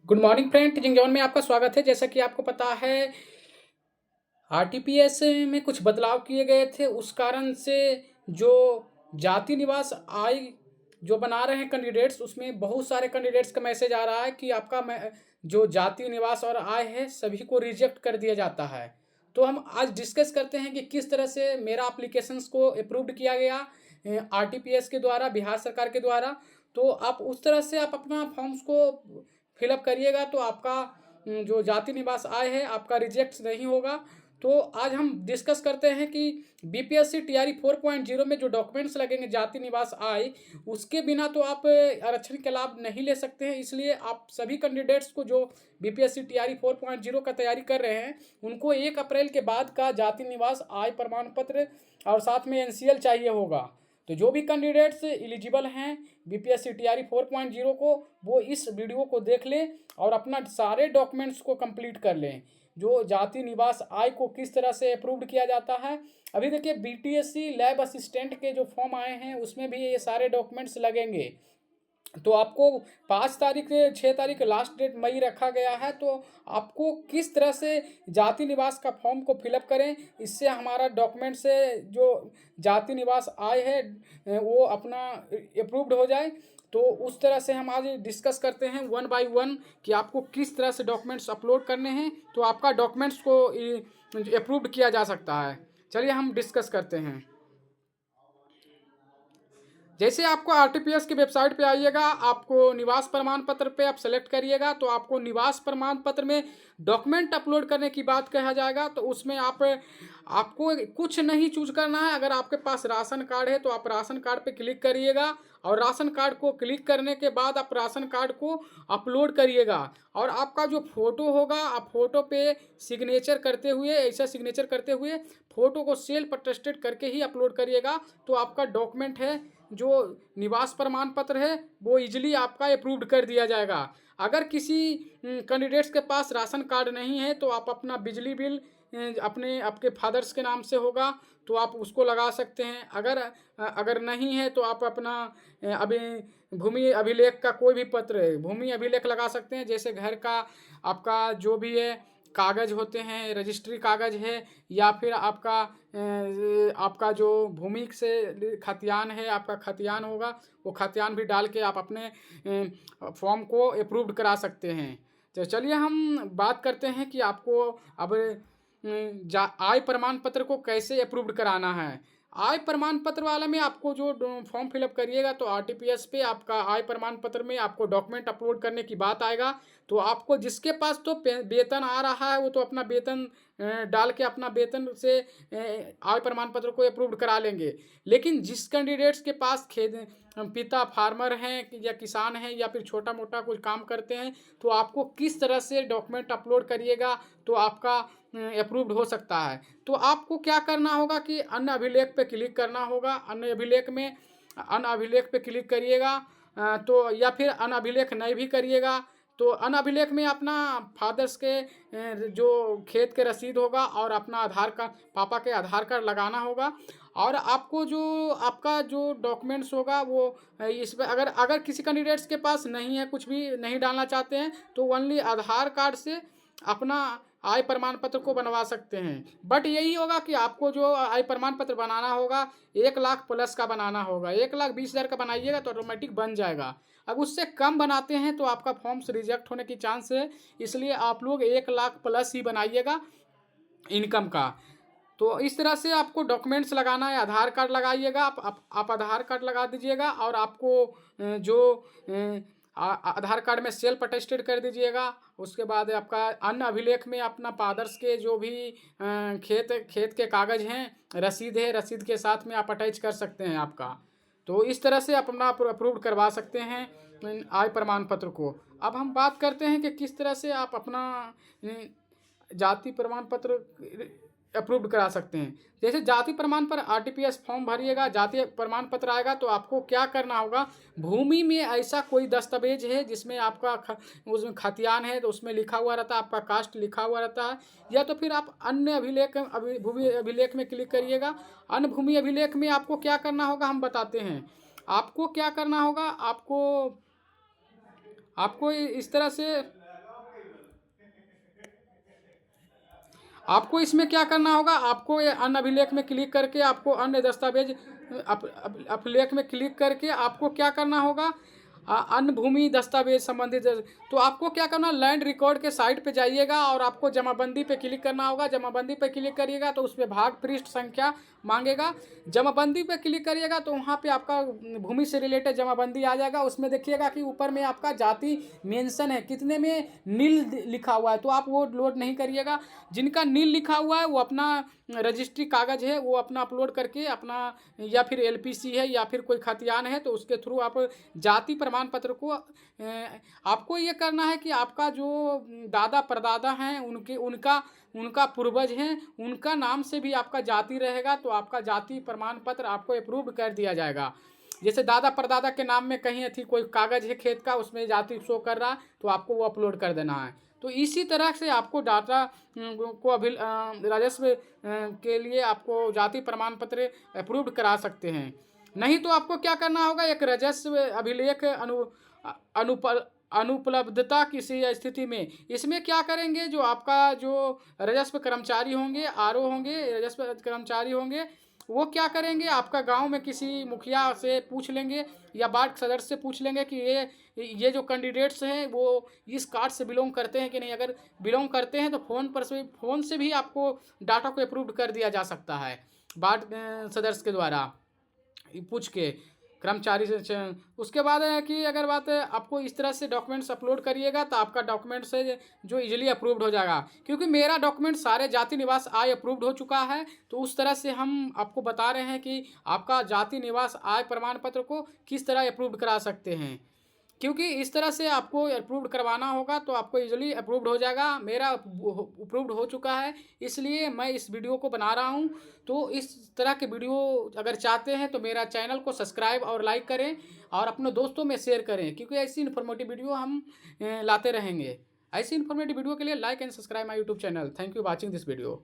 Good morning friend, teaching zone में आपका स्वागत है। जैसा कि आपको पता है, आरटीपीएस में कुछ बदलाव किए गए थे। उस कारण से जो जाति निवास आय जो बना रहे हैं कैंडिडेट्स, उसमें बहुत सारे कैंडिडेट्स का मैसेज आ रहा है कि आपका जो जाति निवास और आय है सभी को रिजेक्ट कर दिया जाता है। तो हम आज डिस्कस करते हैं कि किस तरह से मेरा एप्लीकेशंस को अप्रूव्ड किया गया आरटीपीएस के द्वारा, बिहार सरकार के द्वारा। तो आप उस तरह से आप अपना फॉर्म्स को फिलअप करिएगा तो आपका जो जाति निवास आय है आपका रिजेक्ट नहीं होगा। तो आज हम डिस्कस करते हैं कि बीपीएससी टीआरई 4.0 में जो डॉक्यूमेंट्स लगेंगे जाति निवास आय, उसके बिना तो आप आरक्षण के लाभ नहीं ले सकते हैं। इसलिए आप सभी कैंडिडेट्स को जो बीपीएससी टीआरई 4.0 का तैयारी कर रहे हैं उनको 1 अप्रैल के बाद का जाति निवास आय प्रमाण पत्र और साथ में एनसीएल चाहिए होगा। तो जो भी कैंडिडेट्स एलिजिबल हैं बीपीएससी टीआरई 4.0 को, वो इस वीडियो को देख लें और अपना सारे डॉक्यूमेंट्स को कंप्लीट कर लें। जो जाति निवास आय को किस तरह से अप्रूव्ड किया जाता है, अभी देखिए बीटीएससी लैब असिस्टेंट के जो फॉर्म आए हैं उसमें भी ये सारे डॉक्यूमेंट्स लगेंगे। तो आपको 5 तारीख 6 तारीख लास्ट डेट मई रखा गया है। तो आपको किस तरह से जाति निवास का फॉर्म को फिलअप करें, इससे हमारा डॉक्यूमेंट से जो जाति निवास आय है वो अपना अप्रूव्ड हो जाए। तो उस तरह से हम आज डिस्कस करते हैं 1 बाय 1 कि आपको किस तरह से डॉक्यूमेंट्स अपलोड करने हैं तो आपका डॉक्यूमेंट्स को अप्रूव्ड किया जा सकता है। चलिए हम डिस्कस करते हैं। जैसे आपको आरटीपीएस की वेबसाइट पे आइएगा, आपको निवास प्रमाण पत्र पे आप सेलेक्ट करिएगा तो आपको निवास प्रमाण पत्र में डॉक्यूमेंट अपलोड करने की बात कहा जाएगा। तो उसमें आपको कुछ नहीं चूज करना है। अगर आपके पास राशन कार्ड है तो आप राशन कार्ड पे क्लिक करिएगा और राशन कार्ड को क्लिक करने के बाद आप राशन कार्ड को अपलोड करिएगा और आपका जो फोटो होगा आप फोटो पे सिग्नेचर करते हुए, ऐसा सिग्नेचर करते हुए फोटो को सेल्फ अटेस्टेड करके ही अपलोड करिएगा। तो आपका डॉक्यूमेंट है जो निवास प्रमाण पत्र है वो इजीली आपका अप्रूव्ड कर दिया जाएगा। अगर किसी कैंडिडेट्स के पास राशन कार्ड नहीं है तो आप अपना बिजली बिल अपने आपके फादर्स के नाम से होगा तो आप उसको लगा सकते हैं। अगर नहीं है तो आप अपना अभी भूमि अभिलेख का कोई भी पत्र, भूमि अभिलेख लगा सकते हैं। जैसे घर का आपका जो भी है कागज होते हैं, रजिस्ट्री कागज है, या फिर आपका जो भूमि से खतियान है, आपका खतियान होगा, वो खतियान भी डाल के आप अपने फॉर्म को अप्रूव्ड करा सकते हैं। तो चलिए हम बात करते हैं कि आपको अब आय प्रमाण पत्र को कैसे अप्रूव्ड कराना है। आय प्रमाण पत्र वाला में आपको जो फॉर्म फिलअप करिएगा तो आरटीपीएस पे आपका आय प्रमाण पत्र में आपको डॉक्यूमेंट अपलोड करने की बात आएगा। तो आपको जिसके पास तो वेतन आ रहा है वो तो अपना वेतन डाल के अपना वेतन से आय प्रमाण पत्र को अप्रूव्ड करा लेंगे। लेकिन जिस कैंडिडेट्स के पास खेत पिता फार्मर हैं या किसान हैं या फिर छोटा मोटा कुछ काम करते हैं तो आपको किस तरह से डॉक्यूमेंट अपलोड करिएगा तो आपका अप्रूव्ड हो सकता है। तो आपको क्या करना होगा कि अन्य अभिलेख पे क्लिक करना होगा। अन्य अभिलेख पे क्लिक करिएगा तो या फिर अन्य अभिलेख नहीं भी करिएगा तो अन्य अभिलेख में अपना फादर्स के जो खेत के रसीद होगा और अपना आधार कार्ड, पापा के आधार कार्ड लगाना होगा। और आपको जो आपका जो डॉक्यूमेंट्स होगा वो इसमें अगर किसी कैंडिडेट्स के पास नहीं है, कुछ भी नहीं डालना चाहते हैं तो ओनली आधार कार्ड से अपना आय प्रमाण पत्र को बनवा सकते हैं। बट यही होगा कि आपको जो आय प्रमाण पत्र बनाना होगा 1 लाख प्लस का बनाना होगा। 1,20,000 का बनाइएगा तो ऑटोमेटिक बन जाएगा। अब उससे कम बनाते हैं तो आपका फॉर्म्स रिजेक्ट होने की चांस है। इसलिए आप लोग 1 लाख प्लस ही बनाइएगा इनकम का। तो इस तरह से आपको डॉक्यूमेंट्स लगाना है। आधार कार्ड लगाइएगा, आप आधार कार्ड लगा दीजिएगा और आपको आधार कार्ड में सेल्फ अटेस्टेड कर दीजिएगा। उसके बाद आपका अन्य अभिलेख में अपना फादर्स के जो भी खेत के कागज हैं, रसीद है, रसीद के साथ में आप अटैच कर सकते हैं आपका। तो इस तरह से आप अपना अप्रूव करवा सकते हैं आय प्रमाण पत्र को। अब हम बात करते हैं कि किस तरह से आप अपना जाति प्रमाण पत्र अप्रूव्ड करा सकते हैं। जैसे जाति प्रमाण पर आरटीपीएस फॉर्म भरिएगा, जाति प्रमाण पत्र आएगा तो आपको क्या करना होगा, भूमि में ऐसा कोई दस्तावेज है जिसमें आपका उसमें खतियान है तो उसमें लिखा हुआ रहता है, आपका कास्ट लिखा हुआ रहता है, या तो फिर आप अन्य भूमि अभिलेख में क्लिक करिएगा। अन्य भूमि अभिलेख में आपको क्या करना होगा हम बताते हैं। आपको क्या करना होगा, आपको इस तरह से आपको इसमें क्या करना होगा, आपको ये अन्य अभिलेख में क्लिक करके आपको अन्य दस्तावेज अभिलेख में क्लिक करके आपको क्या करना होगा, अन्य भूमि दस्तावेज संबंधित तो आपको क्या करना, लैंड रिकॉर्ड के साइट पे जाइएगा और आपको जमाबंदी पे क्लिक करना होगा। जमाबंदी पे क्लिक करिएगा तो उसमें भाग पृष्ठ संख्या मांगेगा। जमाबंदी पे क्लिक करिएगा तो वहाँ पे आपका भूमि से रिलेटेड जमाबंदी आ जाएगा। उसमें देखिएगा कि ऊपर में आपका जाति मेंशन है, कितने में नील लिखा हुआ है, तो आप वो लोड नहीं करिएगा। जिनका नील लिखा हुआ है वो अपना रजिस्ट्री कागज है वो अपना अपलोड करके अपना, या फिर एलपीसी है या फिर कोई खतियान है तो उसके थ्रू आप जाति प्रमाण पत्र को आपको ये करना है कि आपका जो दादा परदादा हैं उनके उनका उनका पूर्वज हैं उनका नाम से भी आपका जाति रहेगा, तो आपका जाति प्रमाण पत्र आपको अप्रूव कर दिया जाएगा। जैसे दादा परदादा के नाम में कहीं थी कोई कागज है खेत का, उसमें जाति शो कर रहा है तो आपको वो अपलोड कर देना है। तो इसी तरह से आपको डाटा को राजस्व के लिए आपको जाति प्रमाण पत्र अप्रूव्ड करा सकते हैं। नहीं तो आपको क्या करना होगा, एक राजस्व अभिलेख अनुपलब्धता किसी स्थिति में, इसमें क्या करेंगे, जो आपका जो राजस्व कर्मचारी होंगे, आरओ होंगे, राजस्व कर्मचारी होंगे, वो क्या करेंगे, आपका गांव में किसी मुखिया से पूछ लेंगे या वार्ड सदस्य से पूछ लेंगे कि ये जो कैंडिडेट्स हैं वो इस कार्ड से बिलोंग करते हैं कि नहीं। अगर बिलोंग करते हैं तो फ़ोन से भी आपको डाटा को अप्रूव कर दिया जा सकता है वार्ड सदस्य के द्वारा पूछ के कर्मचारी से। उसके बाद है कि अगर बात है आपको इस तरह से डॉक्यूमेंट्स अपलोड करिएगा तो आपका डॉक्यूमेंट्स है जो इजीली अप्रूव्ड हो जाएगा। क्योंकि मेरा डॉक्यूमेंट सारे जाति निवास आय अप्रूव्ड हो चुका है, तो उस तरह से हम आपको बता रहे हैं कि आपका जाति निवास आय प्रमाण पत्र को किस तरह अप्रूव्ड करा सकते हैं। क्योंकि इस तरह से आपको अप्रूव्ड करवाना होगा तो आपको इजीली अप्रूव्ड हो जाएगा। मेरा अप्रूव्ड हो चुका है, इसलिए मैं इस वीडियो को बना रहा हूं। तो इस तरह के वीडियो अगर चाहते हैं तो मेरा चैनल को सब्सक्राइब और लाइक करें और अपने दोस्तों में शेयर करें, क्योंकि ऐसी इन्फॉर्मेटिव वीडियो हम लाते रहेंगे। ऐसी इन्फॉर्मेटिव वीडियो के लिए like and subscribe my YouTube channel. Thank you watching this video.